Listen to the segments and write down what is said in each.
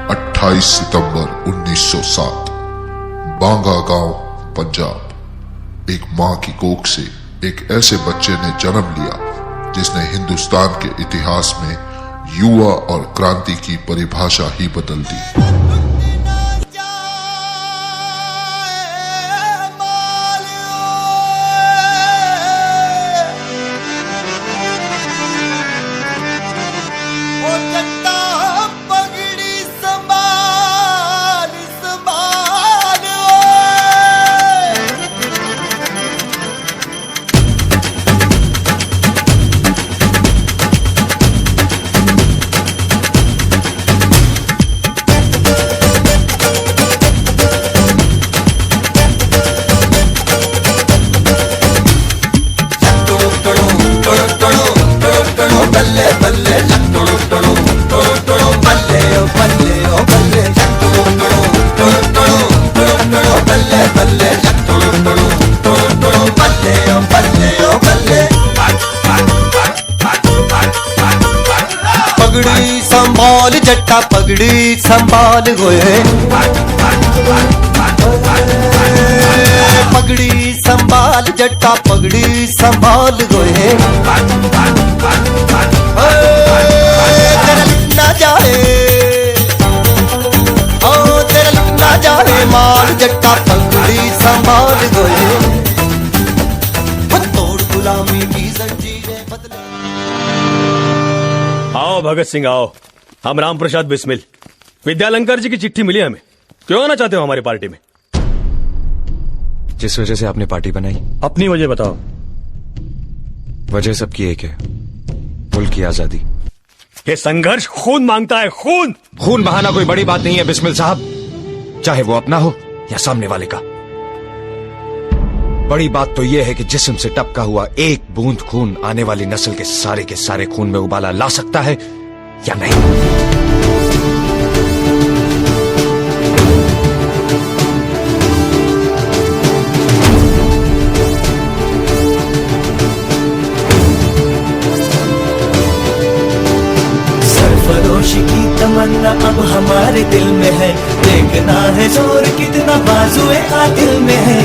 28 सितंबर 1907 बांगा गांव, पंजाब। एक मां की कोख से एक ऐसे बच्चे ने जन्म लिया जिसने हिंदुस्तान के इतिहास में युवा और क्रांति की परिभाषा ही बदल दी। पगड़ी संभाल जट्टा पगड़ी संभाल गोए, पगड़ी संभाल जट्टा पगड़ी संभाल गोए। तेरा लुट ना जाए, ओ तेरा लुट ना जाए माल जट्टा पगड़ी संभाल गोए। तोड़ गुलामी की जंजीरें बदले। आओ भगत सिंह आओ, हम राम प्रसाद बिस्मिल। विद्यालंकर जी की चिट्ठी मिली हमें, क्यों आना चाहते हो हमारी पार्टी में? जिस वजह से आपने पार्टी बनाई, अपनी वजह बताओ। वजह सबकी एक है, मुल्क की आजादी। ये संघर्ष खून मांगता है, खून। खून बहाना कोई बड़ी बात नहीं है बिस्मिल साहब, चाहे वो अपना हो या सामने वाले का। बड़ी बात तो यह है कि जिस्म से टपका हुआ एक बूंद खून आने वाली नस्ल के सारे खून में उबाला ला सकता है या नहीं। सरफरोशी की तमन्ना अब हमारे दिल में है, देखना है जोर कितना बाजुए कातिल में है।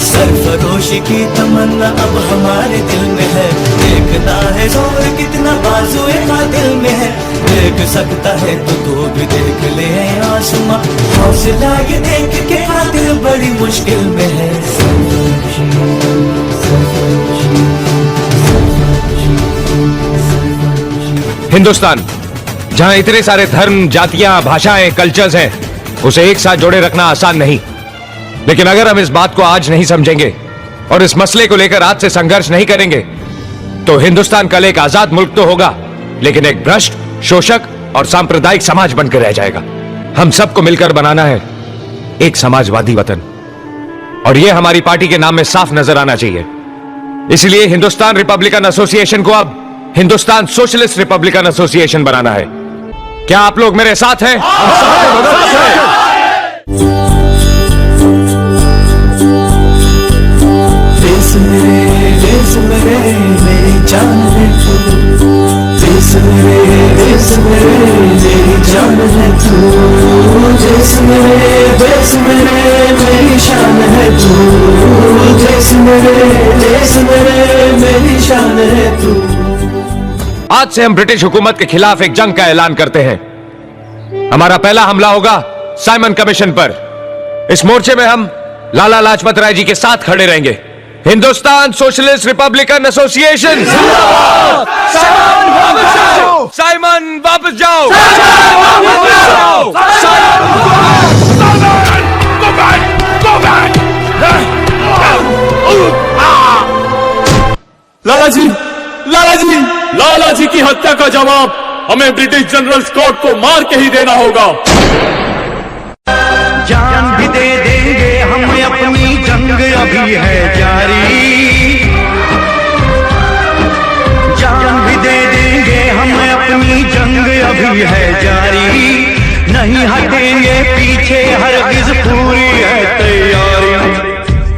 सरफरोशी की तमन्ना अब हमारे दिल में है, देखना है जोर कितना बाजुए कातिल में है। देख सकता है तो भी देख ले आसमां, हौसला ये देख के कातिल बड़ी मुश्किल में है। हिंदुस्तान जहां इतने सारे धर्म, जातियां, भाषाएं, कल्चर्स हैं, उसे एक साथ जोड़े रखना आसान नहीं। लेकिन अगर हम इस बात को आज नहीं समझेंगे और इस मसले को लेकर आज से संघर्ष नहीं करेंगे तो हिंदुस्तान कल एक आजाद मुल्क तो होगा, लेकिन एक भ्रष्ट, शोषक और सांप्रदायिक समाज बनकर रह जाएगा। हम सबको मिलकर बनाना है एक समाजवादी वतन, और यह हमारी पार्टी के नाम में साफ नजर आना चाहिए। इसलिए हिंदुस्तान रिपब्लिकन एसोसिएशन को अब हिंदुस्तान सोशलिस्ट रिपब्लिकन एसोसिएशन बनाना है। क्या आप लोग मेरे साथ हैं? देश मेरे मेरी जान है तू, देश मेरे मेरी जान है तू, देश मेरे मेरी शान है तू, देश मेरे मेरी शान है तू। आज से हम ब्रिटिश हुकूमत के खिलाफ एक जंग का ऐलान करते हैं। हमारा पहला हमला होगा साइमन कमीशन पर। इस मोर्चे में हम लाला लाजपत राय जी के साथ खड़े रहेंगे। Hindustan socialist Republican association Simon वापस जाओ, लाला जी की हत्या का जवाब हमें ब्रिटिश जनरल स्कॉट को मार के ही देना होगा। जान भी दे देंगे हम, अपनी जंग अभी है जारी। जान भी दे देंगे हम, अपनी जंग अभी है जारी। नहीं हटेंगे पीछे, हरगिज पूरी है तैयारी।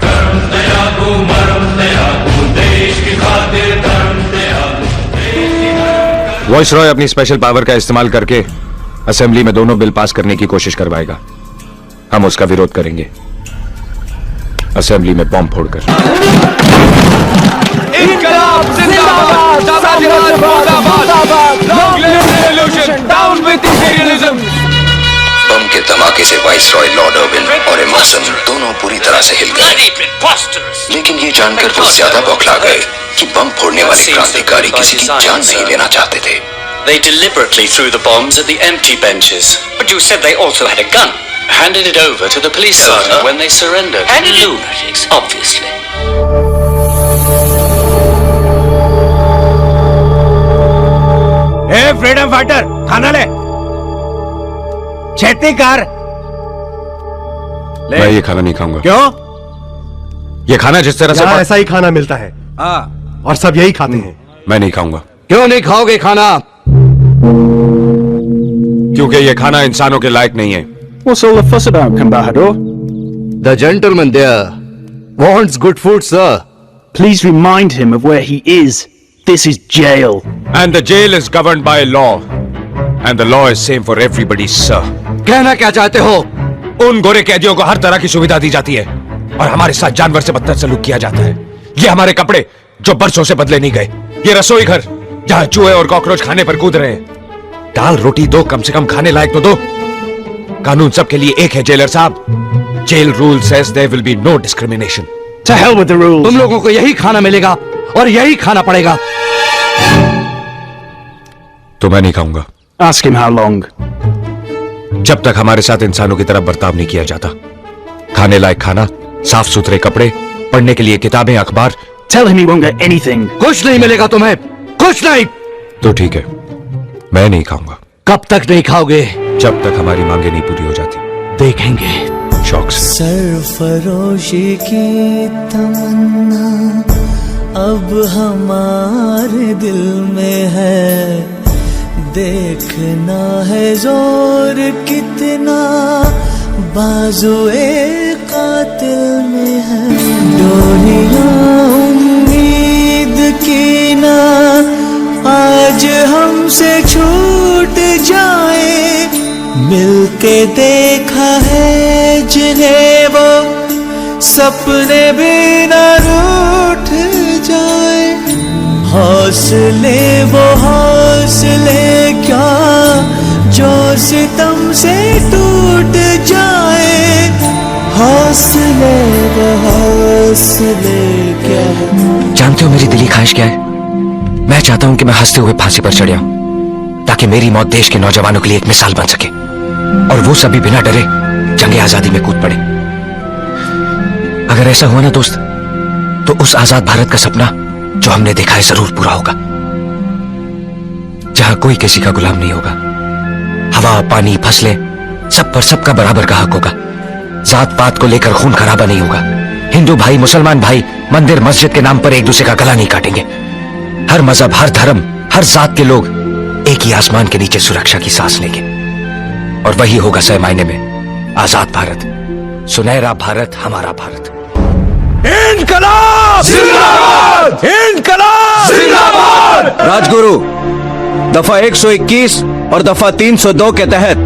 कर्म त्यागो मरम त्यागो, देश की खातिर कर्म त्यागो। वॉइसरॉय अपनी स्पेशल पावर का इस्तेमाल करके असेंबली में दोनों बिल पास करने की कोशिश करवाएगा। हम उसका विरोध करेंगे, असेंबली में बॉम्ब फोड़कर। इनकलाब जिंदाबाद, साम्राज्यवाद मुर्दाबाद, long live revolution, down with imperialism. बम के धमाके से वाइसरॉय लॉर्ड अर्विन और एमर्सन दोनों पूरी तरह से हिल गए, लेकिन ये जानकर वो ज्यादा बौखला गए कि बम फोड़ने वाले क्रांतिकारी किसी की जान नहीं लेना चाहते थे। They deliberately threw the bombs at the empty benches. But you said they also had a gun. Handed it over to the police sergeant when they surrendered. Lunatics, obviously. A freedom fighter, खाना ले, छेती कर। मैं ये खाना नहीं खाऊंगा। क्यों? ये खाना जिस तरह से ऐसा ही खाना मिलता है और सब यही खाते हैं। मैं नहीं खाऊंगा। क्यों नहीं खाओगे खाना? क्योंकि ये खाना इंसानों के लायक नहीं है। What's all the fuss about, Kambahador? The gentleman there wants good food, sir. Please remind him of where he is. This is jail. And the jail is governed by law. And the law is same for everybody, sir. कहना क्या चाहते हो? उन गोरे कैदियों को हर तरह की सुविधा दी जाती है और हमारे साथ जानवर से बदतर सलूक किया जाता है। ये हमारे कपड़े जो बरसों से बदले नहीं गए, ये रसोई घर जहां चूहे और कॉकरोच खाने पर कूद रहे हैं। दाल रोटी दो, कम से कम खाने लायक तो दो। कानून सबके लिए एक है जेलर साहब। Jail rule says there will be no discrimination. To hell with the rules. तुम लोगों को यही खाना मिलेगा और यही खाना पड़ेगा। तो मैं नहीं खाऊंगा। Ask him how long. जब तक हमारे साथ इंसानों की तरह बर्ताव नहीं किया जाता। खाने लायक खाना, साफ सुथरे कपड़े, पढ़ने के लिए किताबें, अखबार। Tell him he won't get anything. कुछ नहीं मिलेगा तुम्हें, कुछ नहीं। तो ठीक है, मैं नहीं खाऊंगा। कब तक नहीं खाओगे? जब तक हमारी मांगे नहीं पूरी हो जाती। देखेंगे। शौक से। सरफरोशी की तमन्ना अब हमारे दिल में है, देखना है जोर कितना बाजुए कातिल में है। डोरियां उम्मीद की ना आज हमसे छूट जाए, मिलके देखा है जिन्हें वो सपने भी न रूठ जाए। हौसले वो हौसले क्या जो सितम से टूट जाए, हौसले वो हौसले क्या। जानते हो मेरी दिली ख्वाहिश क्या है? मैं चाहता हूं कि मैं हंसते हुए फांसी पर चढ़ जाऊं ताकि मेरी मौत देश के नौजवानों के लिए एक मिसाल बन सके और वो सभी बिना डरे जंगे आजादी में कूद पड़े। अगर ऐसा हुआ ना दोस्त, तो उस आजाद भारत का सपना जो हमने देखा है जरूर पूरा होगा, जहां कोई किसी का गुलाम नहीं होगा। हवा, पानी, फसलें, सब पर सबका बराबर का हक होगा। जात पात को लेकर खून खराबा नहीं होगा। हिंदू भाई, मुसलमान भाई मंदिर मस्जिद के नाम पर एक दूसरे का गला नहीं काटेंगे। हर मजहब, हर धर्म, हर जात के लोग एक ही आसमान के नीचे सुरक्षा की सांस लेंगे और वही होगा सही मायने में आजाद भारत, सुनहरा भारत, हमारा भारत। इनकलाब जिंदाबाद! इनकलाब जिंदाबाद! राजगुरु, दफा 121 और दफा 302 के तहत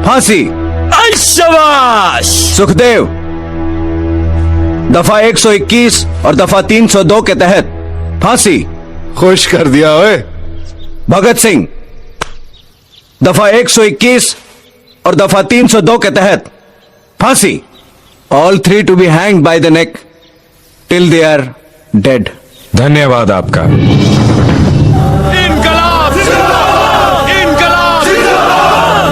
फांसी। शाबाश! सुखदेव, दफा 121 और दफा 302 के तहत फांसी। खुश कर दिया ओए। भगत सिंह, दफा 121 और दफा 302 के तहत फांसी। All three to be hanged by the neck till they are dead. धन्यवाद आपका। इनकलाब जिंदाबाद! इनकलाब जिंदाबाद!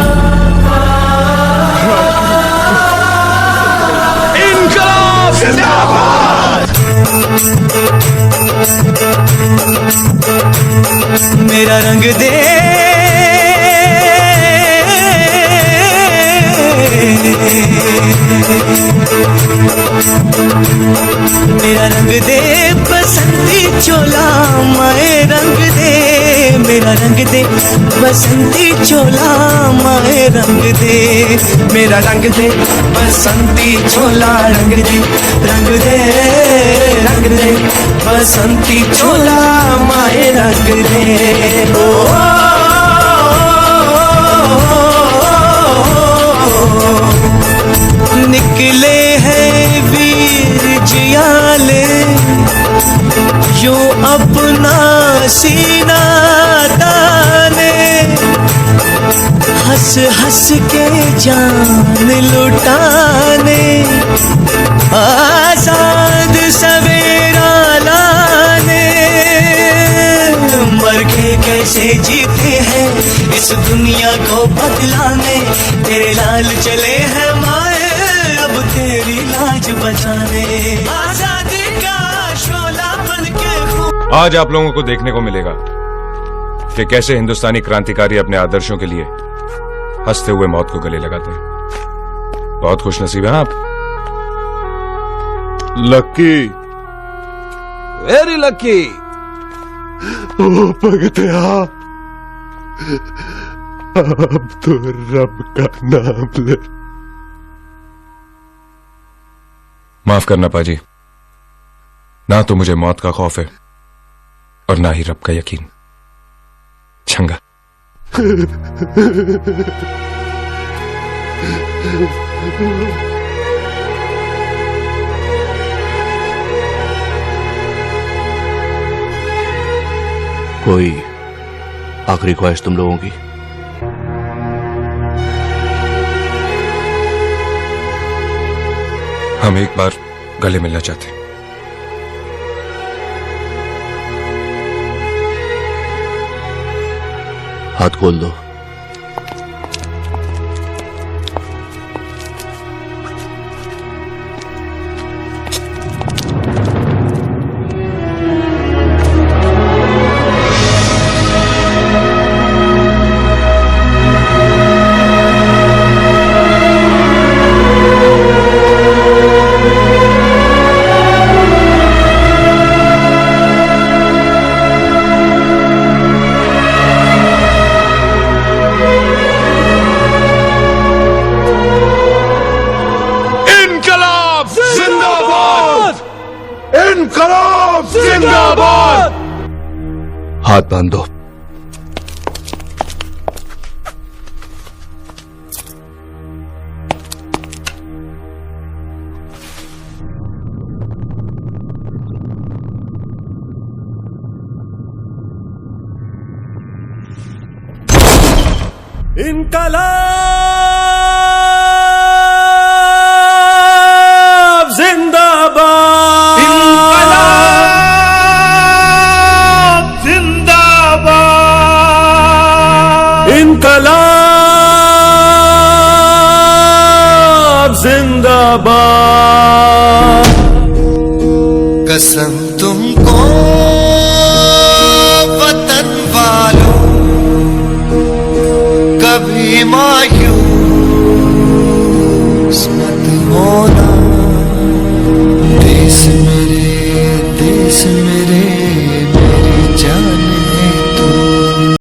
इनकलाब जिंदाबाद! मेरा रंग दे, मेरा रंग दे बसंती चोला, माए रंग दे, मेरा रंग दे बसंती चोला, माए रंग दे, मेरा रंग दे बसंती चोला, रंग दे, रंग दे, रंग दे बसंती चोला, माए रंग दे। ओ निकले हैं वीर जियाले, यो अपना सीना ताने, हंस हंस के जान लुटाने, आजाद सवेरा लाने। मर के कैसे जीते हैं इस दुनिया को बदलाने, तेरे लाल चले हैं माए अब तेरी लाज बचाने। आजादी का शोला बन के आज आप लोगों को देखने को मिलेगा कि कैसे हिंदुस्तानी क्रांतिकारी अपने आदर्शों के लिए हंसते हुए मौत को गले लगाते हैं। बहुत खुशनसीब हैं आप। Lucky, very lucky. ओ भगतिया, अब तो रब का नाम ले। माफ करना पाजी, ना तो मुझे मौत का खौफ है और ना ही रब का यकीन। चंगा। कोई आखिरी ख्वाहिश तुम लोगों की? हम एक बार गले मिलना चाहते हैं। हाथ खोल दो। जिंदाबाद। हाथ बांध दो। इनकलाब जिंदाबाद, इनकलाब जिंदाबाद, इनकलाब जिंदाबाद। कसम तुमको वतन वालों, कभी मायूस मत होना। देश मेरे, देश मेरे,